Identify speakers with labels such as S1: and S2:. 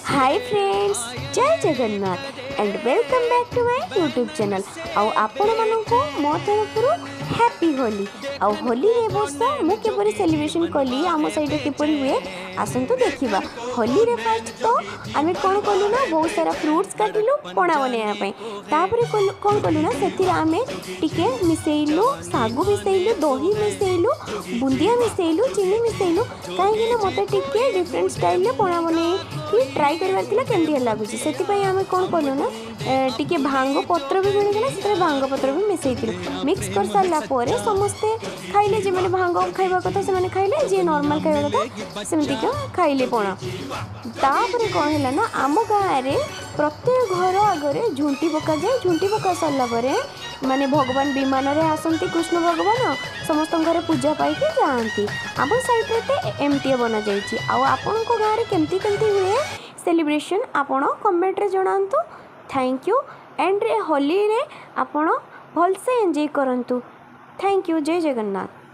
S1: हाय friends, जय Jagannath and welcome back to my YouTube channel. आउ आपण मानको मो तरफ हैप्पी होली। आउ होली रे वर्ष मु केपरि सेलिब्रेशन कली आम साइड केपरि हुए आसंतु देखिबा। होली रे फर्स्ट तो आमे कोन कलु ना बहुत सारा फ्रूट्स काटिलु पणा बनेया पय। तापरे कोन कलु ना सेथिर आमे टिके मिसेइलु, सागु मिसेइलु, दही मिसेइलु, बुंदिया मिसेइलु, चीनी मिसेइलु। काहे ना मते टिके डिफरेंट स्टाइल रे पणा बने कि ट्राई करबार थिला केमती लागुची। सेति पय आमे कोन कलु ना टिके भांग पत्र भी मिलगला, सेते भांग पत्र भी मिसेइतिलु। मिक्स कर सारला परे समस्ते खाइले, जे माने भांग खाइबा कथा से माने खाइले, जे नॉर्मल खाइबा कथा सेमती का खाइले पणा। तापरे कोन हैला ना आम गाँ रे प्रत्येक घर आगरे झुंटी पका जाए। झुंटी पका सारला परे माने भगवान विमान रे आसंती, कृष्ण भगवान समस्त घरे पूजा पाई के जाआंती। आम साइड रे ते एमटी बना जाईची। आ आपन को गाँ रे केमती केमती हुए सेलिब्रेशन आपण कमेंट रे जणांतु। थैंक यू एंड रे होली रे आपण भल से एंजॉय करंतु। Thank you. जय जगन्नाथ।